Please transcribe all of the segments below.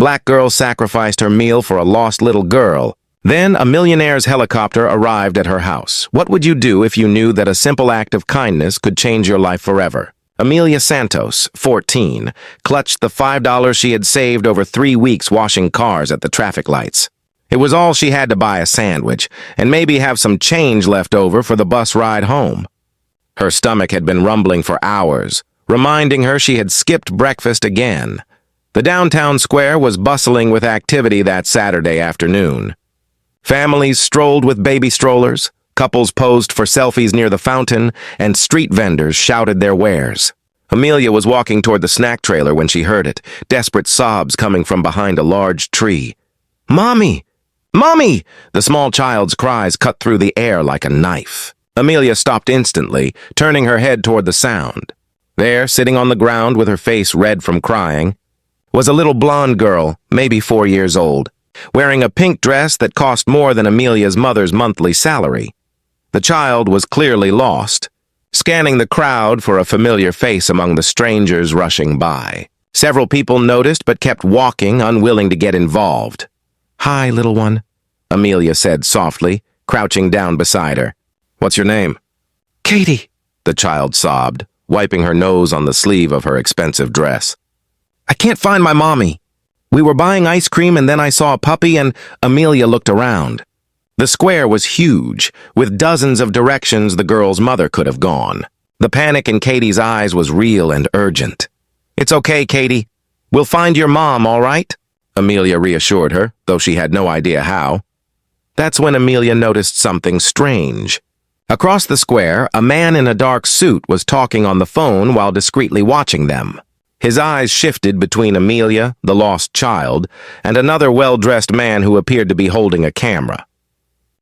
Black girl sacrificed her meal for a lost little girl. Then a millionaire's helicopter arrived at her house. What would you do if you knew that a simple act of kindness could change your life forever? Amelia Santos, 14, clutched the $5 she had saved over 3 weeks washing cars at the traffic lights. It was all she had to buy a sandwich, and maybe have some change left over for the bus ride home. Her stomach had been rumbling for hours, reminding her she had skipped breakfast again. The downtown square was bustling with activity that Saturday afternoon. Families strolled with baby strollers, couples posed for selfies near the fountain, and street vendors shouted their wares. Amelia was walking toward the snack trailer when she heard it, desperate sobs coming from behind a large tree. "Mommy! Mommy!" The small child's cries cut through the air like a knife. Amelia stopped instantly, turning her head toward the sound. There, sitting on the ground with her face red from crying, was a little blonde girl, maybe 4 years old, wearing a pink dress that cost more than Amelia's mother's monthly salary. The child was clearly lost, scanning the crowd for a familiar face among the strangers rushing by. Several people noticed but kept walking, unwilling to get involved. "Hi, little one," Amelia said softly, crouching down beside her. "What's your name?" "Katie," the child sobbed, wiping her nose on the sleeve of her expensive dress. "I can't find my mommy. We were buying ice cream and then I saw a puppy and..." Amelia looked around. The square was huge, with dozens of directions the girl's mother could have gone. The panic in Katie's eyes was real and urgent. "It's okay, Katie. We'll find your mom, all right?" Amelia reassured her, though she had no idea how. That's when Amelia noticed something strange. Across the square, a man in a dark suit was talking on the phone while discreetly watching them. His eyes shifted between Amelia, the lost child, and another well-dressed man who appeared to be holding a camera.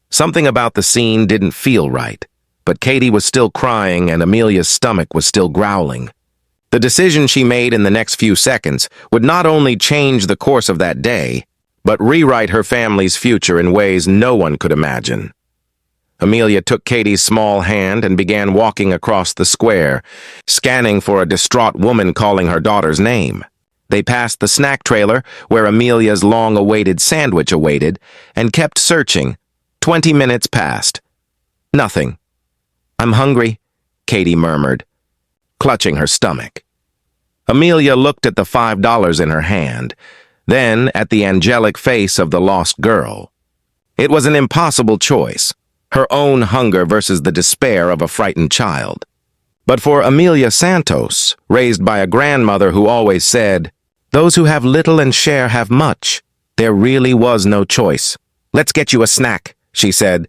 Something about the scene didn't feel right, but Katie was still crying and Amelia's stomach was still growling. The decision she made in the next few seconds would not only change the course of that day, but rewrite her family's future in ways no one could imagine. Amelia took Katie's small hand and began walking across the square, scanning for a distraught woman calling her daughter's name. They passed the snack trailer, where Amelia's long-awaited sandwich awaited, and kept searching. 20 minutes passed. Nothing. "I'm hungry," Katie murmured, clutching her stomach. Amelia looked at the $5 in her hand, then at the angelic face of the lost girl. It was an impossible choice, her own hunger versus the despair of a frightened child. But for Amelia Santos, raised by a grandmother who always said, "Those who have little and share have much," there really was no choice. "Let's get you a snack," she said,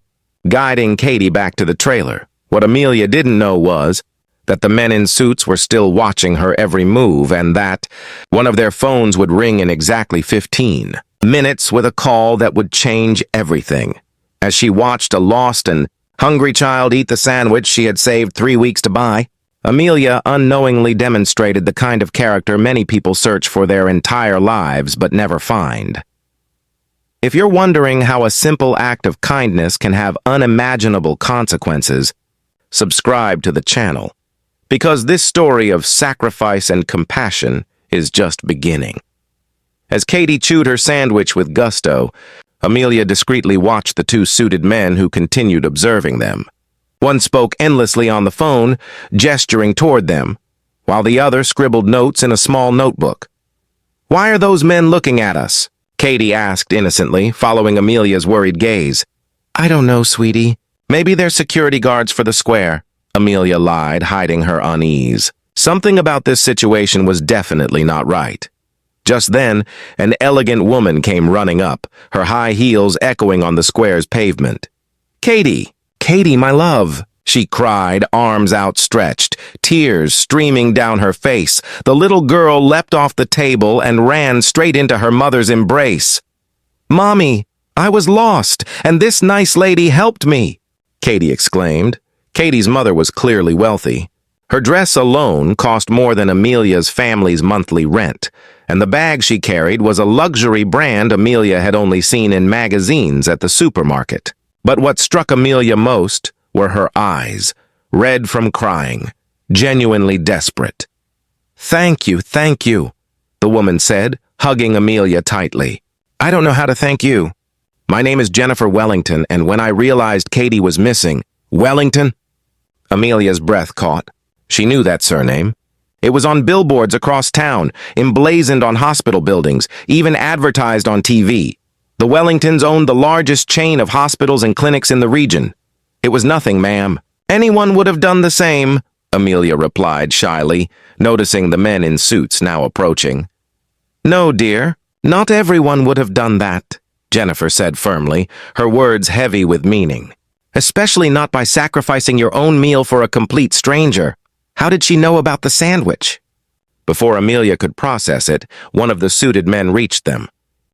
guiding Katie back to the trailer. What Amelia didn't know was that the men in suits were still watching her every move and that one of their phones would ring in exactly 15 minutes with a call that would change everything. As she watched a lost and hungry child eat the sandwich she had saved 3 weeks to buy, Amelia unknowingly demonstrated the kind of character many people search for their entire lives but never find. If you're wondering how a simple act of kindness can have unimaginable consequences, subscribe to the channel, because this story of sacrifice and compassion is just beginning. As Katie chewed her sandwich with gusto, Amelia discreetly watched the two suited men who continued observing them. One spoke endlessly on the phone, gesturing toward them, while the other scribbled notes in a small notebook. "Why are those men looking at us?" Katie asked innocently, following Amelia's worried gaze. "I don't know, sweetie. Maybe they're security guards for the square," Amelia lied, hiding her unease. Something about this situation was definitely not right. Just then, an elegant woman came running up, her high heels echoing on the square's pavement. "Katie! Katie, my love!" she cried, arms outstretched, tears streaming down her face. The little girl leapt off the table and ran straight into her mother's embrace. "Mommy, I was lost, and this nice lady helped me," Katie exclaimed. Katie's mother was clearly wealthy. Her dress alone cost more than Amelia's family's monthly rent, and the bag she carried was a luxury brand Amelia had only seen in magazines at the supermarket. But what struck Amelia most were her eyes, red from crying, genuinely desperate. Thank you," the woman said, hugging Amelia tightly. "I don't know how to thank you. My name is Jennifer Wellington, and when I realized Katie was missing—" "Wellington?" Amelia's breath caught. She knew that surname. It was on billboards across town, emblazoned on hospital buildings, even advertised on TV. The Wellingtons owned the largest chain of hospitals and clinics in the region. "It was nothing, ma'am. Anyone would have done the same," Amelia replied shyly, noticing the men in suits now approaching. "No, dear, not everyone would have done that," Jennifer said firmly, her words heavy with meaning. "Especially not by sacrificing your own meal for a complete stranger. How did she know about the sandwich?" Before Amelia could process it, one of the suited men reached them.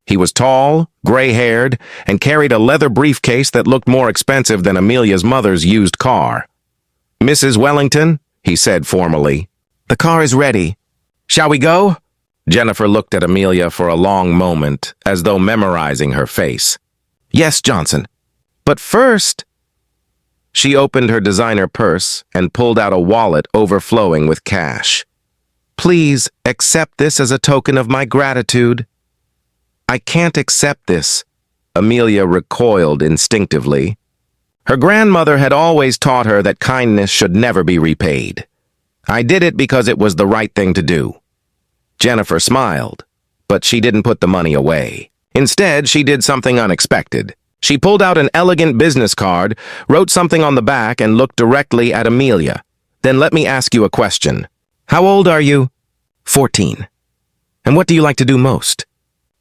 He was tall, gray-haired, and carried a leather briefcase that looked more expensive than Amelia's mother's used car. "Mrs. Wellington," he said formally, "the car is ready. Shall we go?" Jennifer looked at Amelia for a long moment, as though memorizing her face. "Yes, Johnson. But first—" She opened her designer purse and pulled out a wallet overflowing with cash. "Please accept this as a token of my gratitude." "I can't accept this," Amelia recoiled instinctively. Her grandmother had always taught her that kindness should never be repaid. "I did it because it was the right thing to do." Jennifer smiled, but she didn't put the money away. Instead, she did something unexpected. She pulled out an elegant business card, wrote something on the back, and looked directly at Amelia. "Then let me ask you a question. How old are you?" 14. "And what do you like to do most?"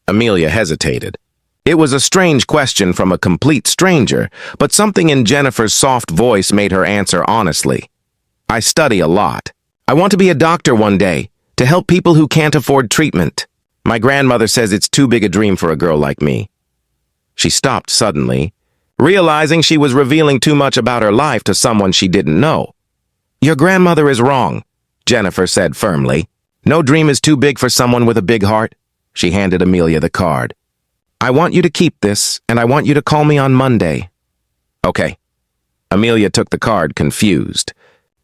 Amelia hesitated. It was a strange question from a complete stranger, but something in Jennifer's soft voice made her answer honestly. "I study a lot. I want to be a doctor one day, to help people who can't afford treatment. My grandmother says it's too big a dream for a girl like me." She stopped suddenly, realizing she was revealing too much about her life to someone she didn't know. "Your grandmother is wrong," Jennifer said firmly. "No dream is too big for someone with a big heart." She handed Amelia the card. "I want you to keep this, and I want you to call me on Monday." "Okay." Amelia took the card, confused.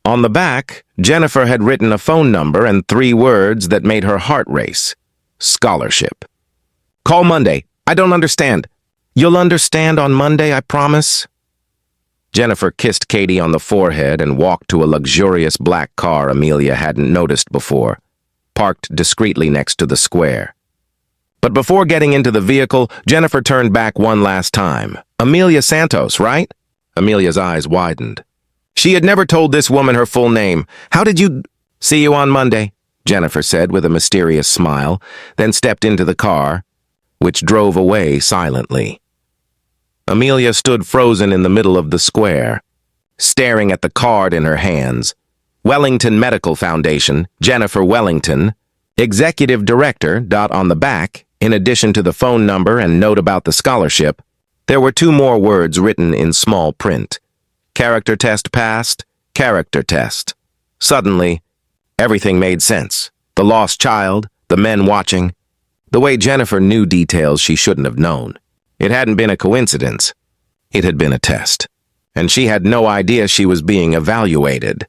On the back, Jennifer had written a phone number and 3 words that made her heart race. Scholarship. "Call Monday. I don't understand." "You'll understand on Monday, I promise." Jennifer kissed Katie on the forehead and walked to a luxurious black car Amelia hadn't noticed before, parked discreetly next to the square. But before getting into the vehicle, Jennifer turned back one last time. "Amelia Santos, right?" Amelia's eyes widened. She had never told this woman her full name. "How did you—" "See you on Monday," Jennifer said with a mysterious smile, then stepped into the car, which drove away silently. Amelia stood frozen in the middle of the square, staring at the card in her hands. Wellington Medical Foundation, Jennifer Wellington, Executive Director. On the back, in addition to the phone number and note about the scholarship, there were 2 more words written in small print. Character test passed, character test. Suddenly, everything made sense. The lost child, the men watching. The way Jennifer knew details she shouldn't have known. It hadn't been a coincidence. It had been a test. And she had no idea she was being evaluated.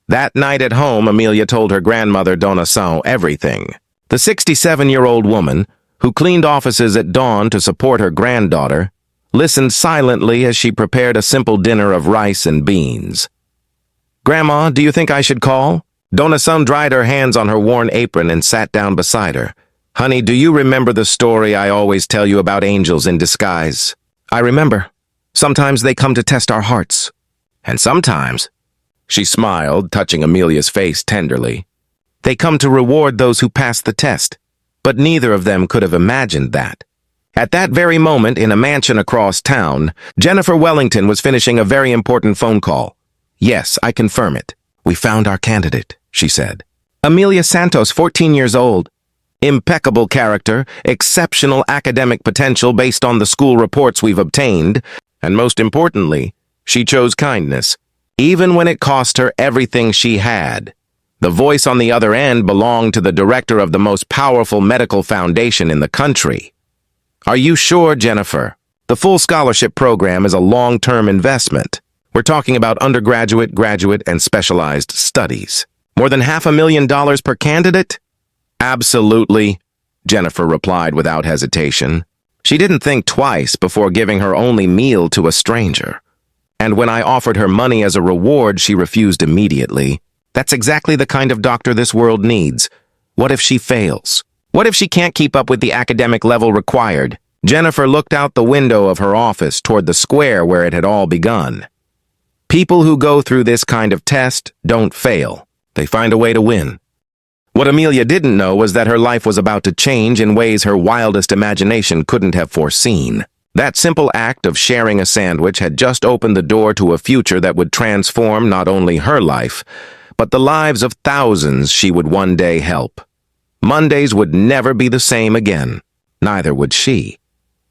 That night at home, Amelia told her grandmother Donação everything. The 67-year-old woman, who cleaned offices at dawn to support her granddaughter, listened silently as she prepared a simple dinner of rice and beans. "Grandma, do you think I should call?" Donação dried her hands on her worn apron and sat down beside her. "Honey, do you remember the story I always tell you about angels in disguise?" "I remember. Sometimes they come to test our hearts." "And sometimes," she smiled, touching Amelia's face tenderly, "they come to reward those who pass the test." But neither of them could have imagined that. At that very moment, in a mansion across town, Jennifer Wellington was finishing a very important phone call. "Yes, I confirm it. We found our candidate," she said. "Amelia Santos, 14 years old. Impeccable character, exceptional academic potential based on the school reports we've obtained, and most importantly, she chose kindness, even when it cost her everything she had." The voice on the other end belonged to the director of the most powerful medical foundation in the country. "Are you sure, Jennifer? The full scholarship program is a long-term investment. We're talking about undergraduate, graduate, and specialized studies. More than $500,000 per candidate?" "Absolutely," Jennifer replied without hesitation. She didn't think twice before giving her only meal to a stranger. And when I offered her money as a reward, she refused immediately. That's exactly the kind of doctor this world needs. What if she fails? What if she can't keep up with the academic level required? Jennifer looked out the window of her office toward the square where it had all begun. People who go through this kind of test don't fail. They find a way to win. What Amelia didn't know was that her life was about to change in ways her wildest imagination couldn't have foreseen. That simple act of sharing a sandwich had just opened the door to a future that would transform not only her life, but the lives of thousands she would one day help. Mondays would never be the same again. Neither would she.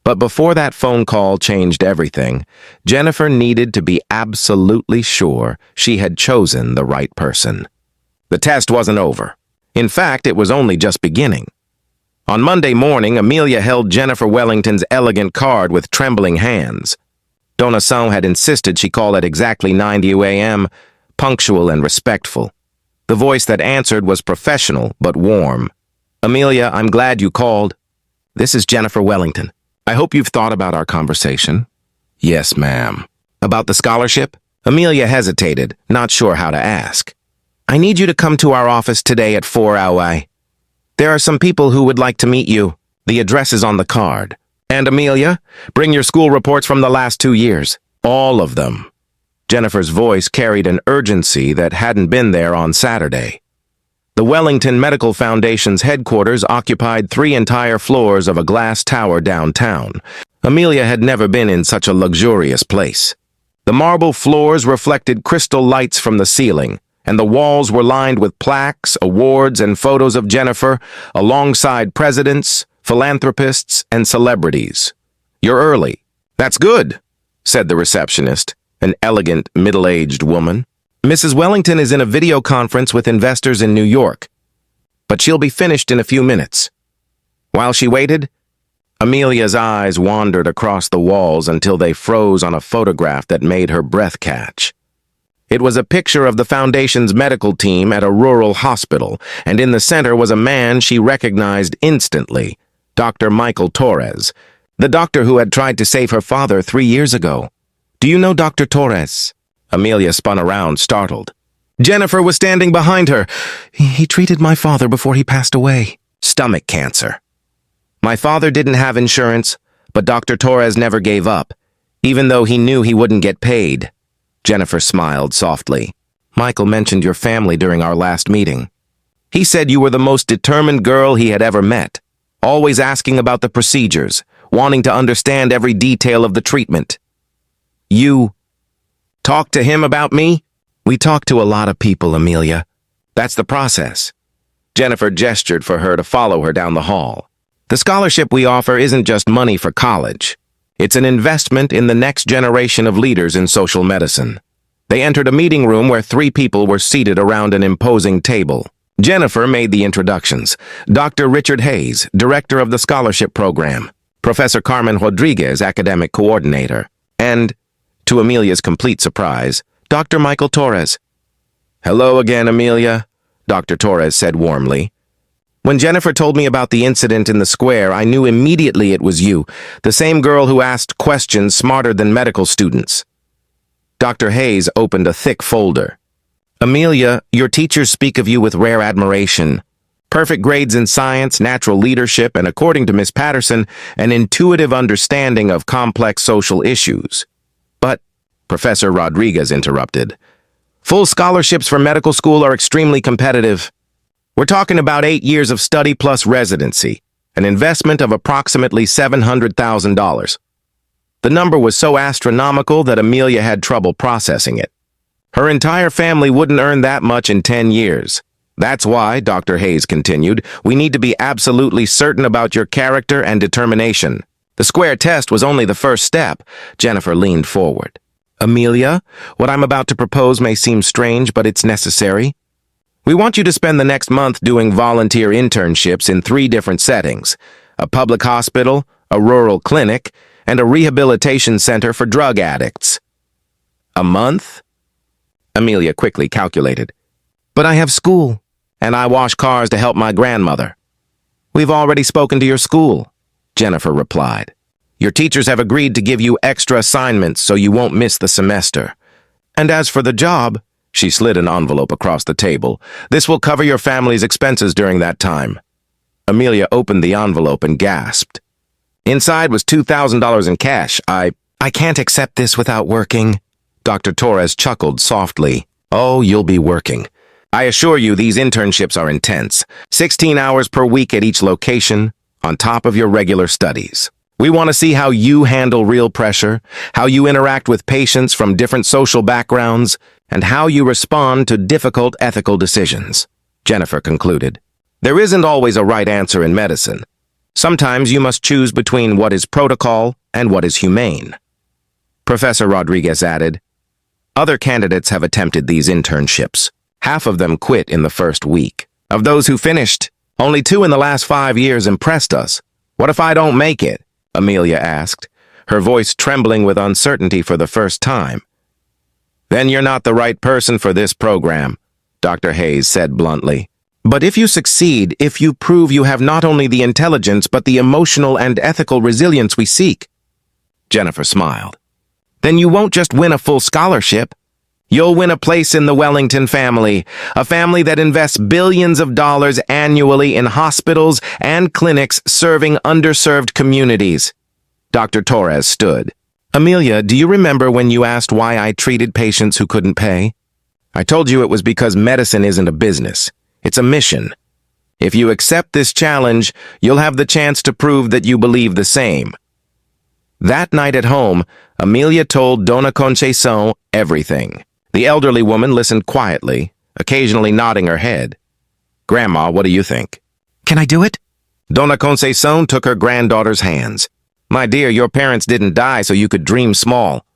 But before that phone call changed everything, Jennifer needed to be absolutely sure she had chosen the right person. The test wasn't over. In fact, it was only just beginning. On Monday morning, Amelia held Jennifer Wellington's elegant card with trembling hands. Donna Song had insisted she call at exactly 9 a.m., punctual and respectful. The voice that answered was professional but warm. "Amelia, I'm glad you called. This is Jennifer Wellington. I hope you've thought about our conversation." "Yes, ma'am." "About the scholarship?" Amelia hesitated, not sure how to ask. "I need you to come to our office today at 4 hours. There are some people who would like to meet you. The address is on the card. And Amelia, bring your school reports from the last 2 years. All of them." Jennifer's voice carried an urgency that hadn't been there on Saturday. The Wellington Medical Foundation's headquarters occupied 3 entire floors of a glass tower downtown. Amelia had never been in such a luxurious place. The marble floors reflected crystal lights from the ceiling, and the walls were lined with plaques, awards, and photos of Jennifer alongside presidents, philanthropists, and celebrities. "You're early." "That's good," said the receptionist, an elegant, middle-aged woman. "Mrs. Wellington is in a video conference with investors in New York, but she'll be finished in a few minutes." While she waited, Amelia's eyes wandered across the walls until they froze on a photograph that made her breath catch. It was a picture of the Foundation's medical team at a rural hospital, and in the center was a man she recognized instantly, Dr. Michael Torres, the doctor who had tried to save her father 3 years ago. "Do you know Dr. Torres?" Amelia spun around, startled. Jennifer was standing behind her. He treated my father before he passed away. Stomach cancer. My father didn't have insurance, but Dr. Torres never gave up, even though he knew he wouldn't get paid." Jennifer smiled softly. "Michael mentioned your family during our last meeting. He said you were the most determined girl he had ever met, always asking about the procedures, wanting to understand every detail of the treatment." "You talked to him about me?" "We talk to a lot of people, Amelia. That's the process." Jennifer gestured for her to follow her down the hall. "The scholarship we offer isn't just money for college. It's an investment in the next generation of leaders in social medicine." They entered a meeting room where 3 people were seated around an imposing table. Jennifer made the introductions. Dr. Richard Hayes, director of the scholarship program, Professor Carmen Rodriguez, academic coordinator, and, to Amelia's complete surprise, Dr. Michael Torres. "Hello again, Amelia," Dr. Torres said warmly. "When Jennifer told me about the incident in the square, I knew immediately it was you, the same girl who asked questions smarter than medical students." Dr. Hayes opened a thick folder. "Amelia, your teachers speak of you with rare admiration. Perfect grades in science, natural leadership, and according to Miss Patterson, an intuitive understanding of complex social issues." "But," Professor Rodriguez interrupted, "full scholarships for medical school are extremely competitive. We're talking about 8 years of study plus residency, an investment of approximately $700,000. The number was so astronomical that Amelia had trouble processing it. Her entire family wouldn't earn that much in 10 years. That's why, Dr. Hayes continued, we need to be absolutely certain about your character and determination. The square test was only the first step." Jennifer leaned forward. "Amelia, what I'm about to propose may seem strange, but it's necessary. We want you to spend the next month doing volunteer internships in 3 different settings: a public hospital, a rural clinic, and a rehabilitation center for drug addicts." "A month?" Amelia quickly calculated. "But I have school, and I wash cars to help my grandmother." We've already spoken to your school, Jennifer replied. Your teachers have agreed to give you extra assignments so you won't miss the semester. And as for the job, she slid an envelope across the table. This will cover your family's expenses during that time. Amelia opened the envelope and gasped. Inside was $2,000 in cash. I can't accept this without working. Dr. Torres chuckled softly. Oh, you'll be working. I assure you these internships are intense. 16 hours per week at each location, on top of your regular studies. We want to see how you handle real pressure, how you interact with patients from different social backgrounds, and how you respond to difficult ethical decisions, Jennifer concluded. There isn't always a right answer in medicine. Sometimes you must choose between what is protocol and what is humane. Professor Rodriguez added, other candidates have attempted these internships. Half of them quit in the first week. Of those who finished, only 2 in the last 5 years impressed us. What if I don't make it? Amelia asked, her voice trembling with uncertainty for the first time. Then you're not the right person for this program, Dr. Hayes said bluntly. But if you succeed, if you prove you have not only the intelligence but the emotional and ethical resilience we seek, Jennifer smiled, then you won't just win a full scholarship. You'll win a place in the Wellington family, a family that invests billions of dollars annually in hospitals and clinics serving underserved communities. Dr. Torres stood. Amelia, do you remember when you asked why I treated patients who couldn't pay? I told you it was because medicine isn't a business. It's a mission. If you accept this challenge, you'll have the chance to prove that you believe the same. That night at home, Amelia told Dona Concepcion everything. The elderly woman listened quietly, occasionally nodding her head. Grandma, what do you think? Can I do it? Dona Concepcion took her granddaughter's hands. My dear, your parents didn't die so you could dream small.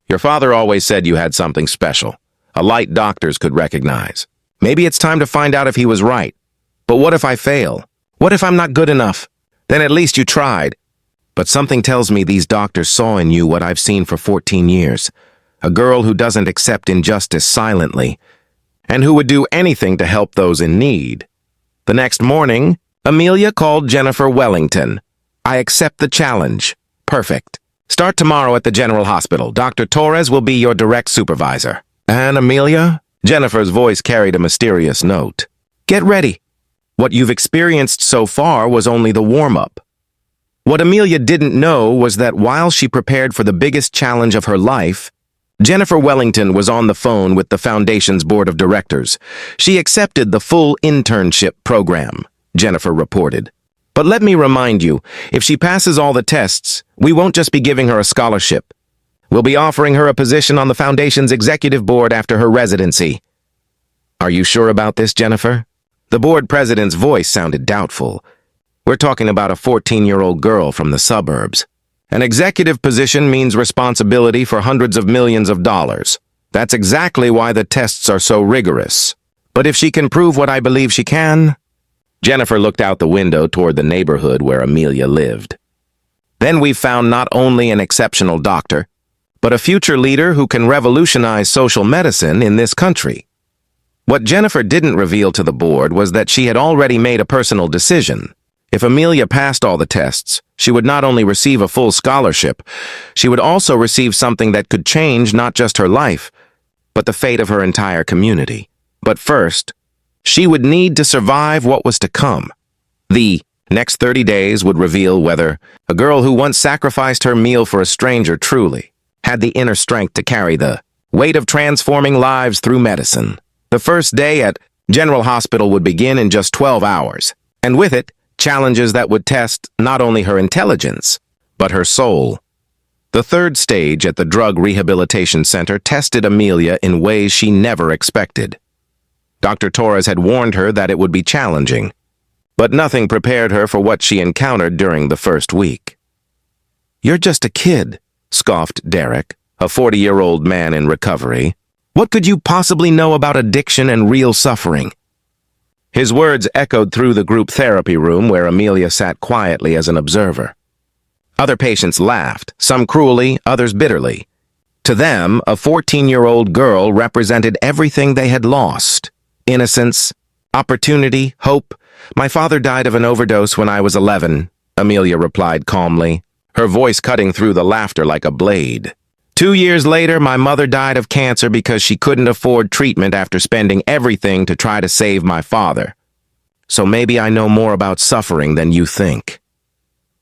Your father always said you had something special, a light doctors could recognize. Maybe it's time to find out if he was right. But what if I fail? What if I'm not good enough? Then at least you tried. But something tells me these doctors saw in you what I've seen for 14 years. A girl who doesn't accept injustice silently, and who would do anything to help those in need. The next morning, Amelia called Jennifer Wellington. I accept the challenge. Perfect. Start tomorrow at the General Hospital. Dr. Torres will be your direct supervisor. And Amelia? Jennifer's voice carried a mysterious note. Get ready. What you've experienced so far was only the warm-up. What Amelia didn't know was that while she prepared for the biggest challenge of her life, Jennifer Wellington was on the phone with the Foundation's board of directors. She accepted the full internship program, Jennifer reported. But let me remind you, if she passes all the tests, we won't just be giving her a scholarship. We'll be offering her a position on the Foundation's executive board after her residency. Are you sure about this, Jennifer? The board president's voice sounded doubtful. We're talking about a 14-year-old girl from the suburbs. An executive position means responsibility for hundreds of millions of dollars. That's exactly why the tests are so rigorous. But if she can prove what I believe she can... Jennifer looked out the window toward the neighborhood where Amelia lived. Then we've found not only an exceptional doctor, but a future leader who can revolutionize social medicine in this country. What Jennifer didn't reveal to the board was that she had already made a personal decision. If Amelia passed all the tests, she would not only receive a full scholarship, she would also receive something that could change not just her life, but the fate of her entire community. But first, she would need to survive what was to come. The next 30 days would reveal whether a girl who once sacrificed her meal for a stranger truly had the inner strength to carry the weight of transforming lives through medicine. The first day at General Hospital would begin in just 12 hours, and with it, challenges that would test not only her intelligence, but her soul. The third stage at the Drug Rehabilitation Center tested Amelia in ways she never expected. Dr. Torres had warned her that it would be challenging, but nothing prepared her for what she encountered during the first week. You're just a kid, scoffed Derek, a 40-year-old man in recovery. What could you possibly know about addiction and real suffering? His words echoed through the group therapy room where Amelia sat quietly as an observer. Other patients laughed, some cruelly, others bitterly. To them, a 14-year-old girl represented everything they had lost: innocence, opportunity, hope, My father died of an overdose when I was 11, Amelia replied calmly, her voice cutting through the laughter like a blade. 2 years later, my mother died of cancer because she couldn't afford treatment after spending everything to try to save my father. So maybe I know more about suffering than you think.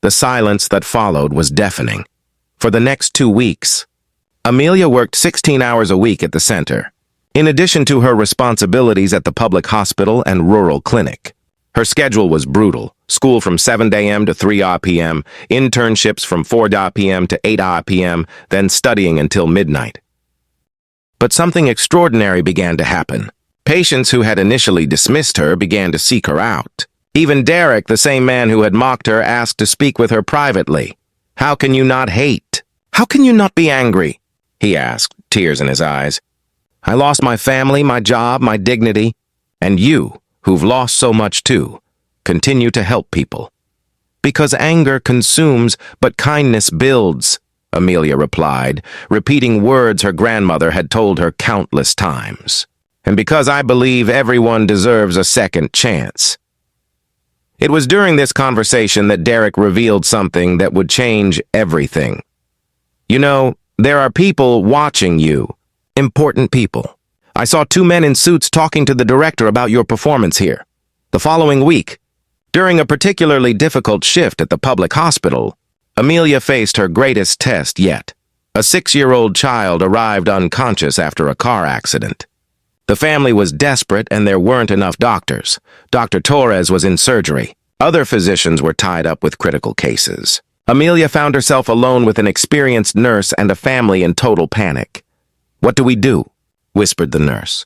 The silence that followed was deafening. For the next 2 weeks, Amelia worked 16 hours a week at the center, in addition to her responsibilities at the public hospital and rural clinic. Her schedule was brutal. School from 7 a.m. to 3 p.m., internships from 4 p.m. to 8 p.m., then studying until midnight. But something extraordinary began to happen. Patients who had initially dismissed her began to seek her out. Even Derek, the same man who had mocked her, asked to speak with her privately. "How can you not hate? How can you not be angry?" he asked, tears in his eyes. "I lost my family, my job, my dignity, and you, who've lost so much too, continue to help people. Because anger consumes, but kindness builds," Amelia replied, repeating words her grandmother had told her countless times. "And because I believe everyone deserves a second chance." It was during this conversation that Derek revealed something that would change everything. "You know, there are people watching you. Important people. I saw 2 men in suits talking to the director about your performance here. The following week, during a particularly difficult shift at the public hospital, Amelia faced her greatest test yet. A 6-year-old child arrived unconscious after a car accident. The family was desperate and there weren't enough doctors. Dr. Torres was in surgery. Other physicians were tied up with critical cases. Amelia found herself alone with an experienced nurse and a family in total panic. "What do we do?" whispered the nurse.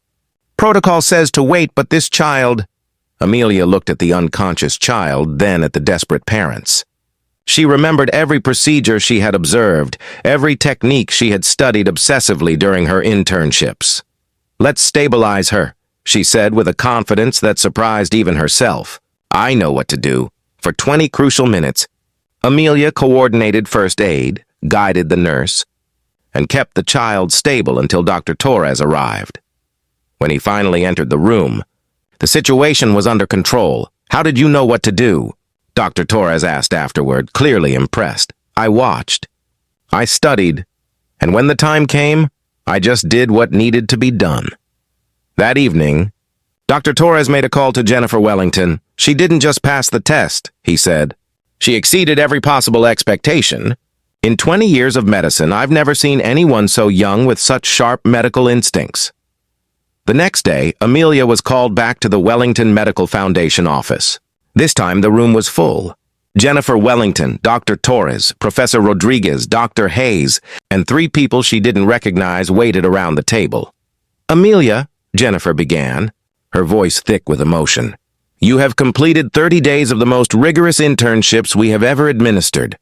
"Protocol says to wait, but this child—" Amelia looked at the unconscious child, then at the desperate parents. She remembered every procedure she had observed, every technique she had studied obsessively during her internships. "Let's stabilize her," she said with a confidence that surprised even herself. "I know what to do." For 20 crucial minutes, Amelia coordinated first aid, guided the nurse, and kept the child stable until Dr. Torres arrived. When he finally entered the room, the situation was under control. "How did you know what to do?" Dr. Torres asked afterward, clearly impressed. "I watched. I studied. And when the time came, I just did what needed to be done." That evening, Dr. Torres made a call to Jennifer Wellington. "She didn't just pass the test," he said. "She exceeded every possible expectation. In 20 years of medicine, I've never seen anyone so young with such sharp medical instincts." The next day, Amelia was called back to the Wellington Medical Foundation office. This time, the room was full. Jennifer Wellington, Dr. Torres, Professor Rodriguez, Dr. Hayes, and 3 people she didn't recognize waited around the table. "Amelia," Jennifer began, her voice thick with emotion, "you have completed 30 days of the most rigorous internships we have ever administered.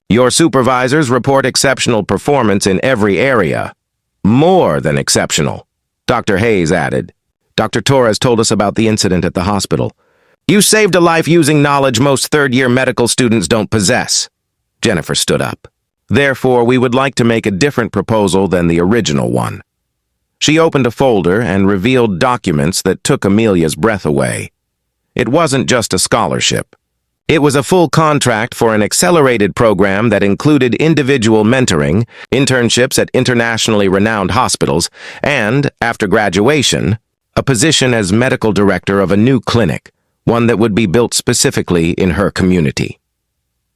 Your supervisors report exceptional performance in every area. More than exceptional," Dr. Hayes added. "Dr. Torres told us about the incident at the hospital. You saved a life using knowledge most third-year medical students don't possess." Jennifer stood up. "Therefore, we would like to make a different proposal than the original one." She opened a folder and revealed documents that took Amelia's breath away. It wasn't just a scholarship. It was a full contract for an accelerated program that included individual mentoring, internships at internationally renowned hospitals, and, after graduation, a position as medical director of a new clinic, one that would be built specifically in her community.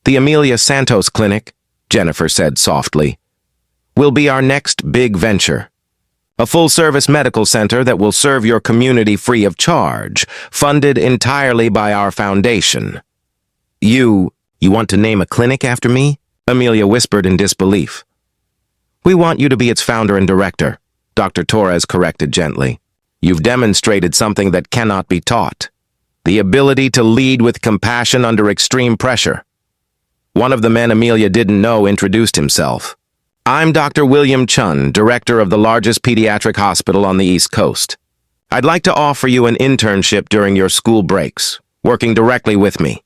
"The Amelia Santos Clinic," Jennifer said softly, "will be our next big venture. A full-service medical center that will serve your community free of charge, funded entirely by our foundation." You want to name a clinic after me?" Amelia whispered in disbelief. "We want you to be its founder and director," Dr. Torres corrected gently. "You've demonstrated something that cannot be taught. The ability to lead with compassion under extreme pressure." One of the men Amelia didn't know introduced himself. "I'm Dr. William Chun, director of the largest pediatric hospital on the East Coast. I'd like to offer you an internship during your school breaks, working directly with me."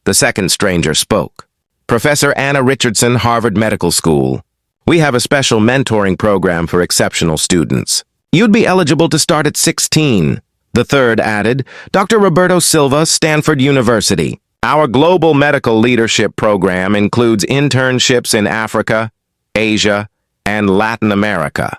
The second stranger spoke. "Professor Anna Richardson, Harvard Medical School. We have a special mentoring program for exceptional students. You'd be eligible to start at 16. The third added, Dr. Roberto Silva, Stanford University. Our global medical leadership program includes internships in Africa, Asia, and Latin America.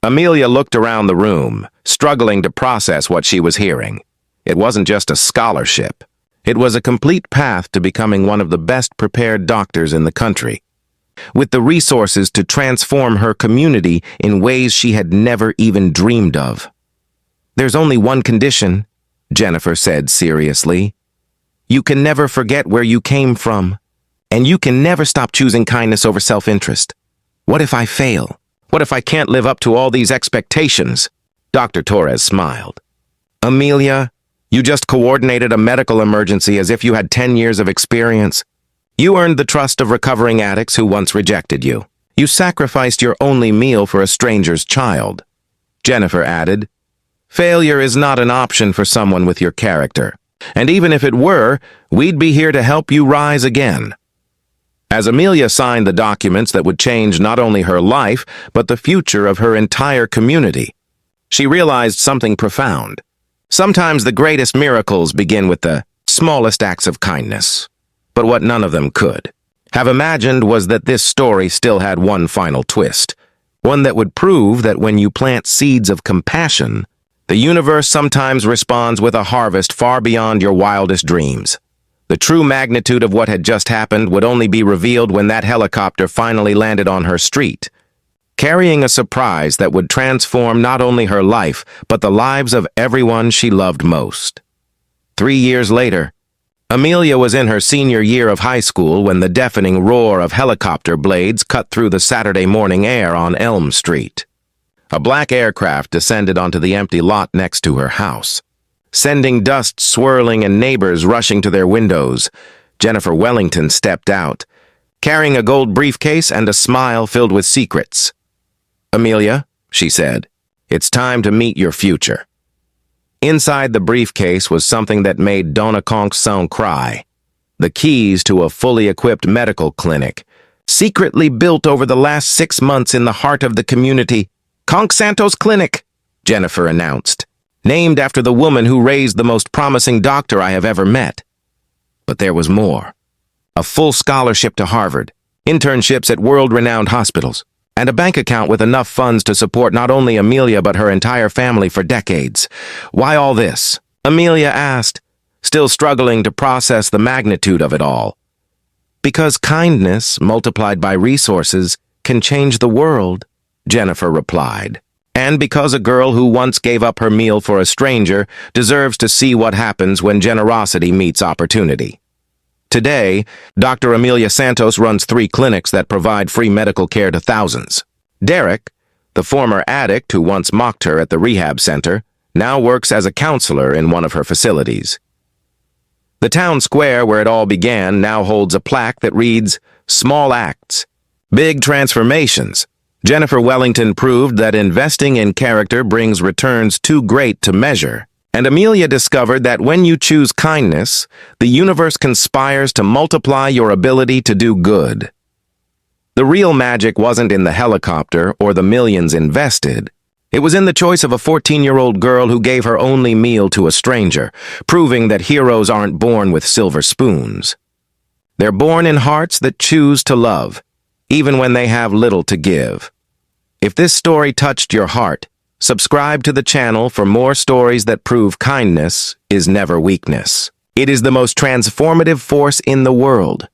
Amelia looked around the room, struggling to process what she was hearing. It wasn't just a scholarship. It was a complete path to becoming one of the best prepared doctors in the country, with the resources to transform her community in ways she had never even dreamed of. There's only one condition, Jennifer said seriously. You can never forget where you came from, and you can never stop choosing kindness over self-interest. What if I fail? What if I can't live up to all these expectations? Dr. Torres smiled. Amelia, you just coordinated a medical emergency as if you had 10 years of experience. You earned the trust of recovering addicts who once rejected you. You sacrificed your only meal for a stranger's child. Jennifer added, Failure is not an option for someone with your character. And even if it were, we'd be here to help you rise again. As Amelia signed the documents that would change not only her life, but the future of her entire community, she realized something profound. Sometimes the greatest miracles begin with the smallest acts of kindness. But what none of them could have imagined was that this story still had one final twist, one that would prove that when you plant seeds of compassion, the universe sometimes responds with a harvest far beyond your wildest dreams. The true magnitude of what had just happened would only be revealed when that helicopter finally landed on her street, carrying a surprise that would transform not only her life, but the lives of everyone she loved most. 3 years later, Amelia was in her senior year of high school when the deafening roar of helicopter blades cut through the Saturday morning air on Elm Street. A black aircraft descended onto the empty lot next to her house, sending dust swirling and neighbors rushing to their windows. Jennifer Wellington stepped out, carrying a gold briefcase and a smile filled with secrets. Amelia, she said, it's time to meet your future. Inside the briefcase was something that made Donna Conk's son cry. The keys to a fully equipped medical clinic, secretly built over the last 6 months in the heart of the community. Conk Santos Clinic, Jennifer announced, named after the woman who raised the most promising doctor I have ever met. But there was more. A full scholarship to Harvard, internships at world-renowned hospitals, and a bank account with enough funds to support not only Amelia but her entire family for decades. Why all this? Amelia asked, still struggling to process the magnitude of it all. Because kindness, multiplied by resources, can change the world, Jennifer replied. And because a girl who once gave up her meal for a stranger deserves to see what happens when generosity meets opportunity. Today, Dr. Amelia Santos runs 3 clinics that provide free medical care to thousands. Derek, the former addict who once mocked her at the rehab center, now works as a counselor in one of her facilities. The town square where it all began now holds a plaque that reads, Small Acts, Big Transformations. Jennifer Wellington proved that investing in character brings returns too great to measure. And Amelia discovered that when you choose kindness, the universe conspires to multiply your ability to do good. The real magic wasn't in the helicopter or the millions invested. It was in the choice of a 14-year-old girl who gave her only meal to a stranger, proving that heroes aren't born with silver spoons. They're born in hearts that choose to love, even when they have little to give. If this story touched your heart, subscribe to the channel for more stories that prove kindness is never weakness. It is the most transformative force in the world.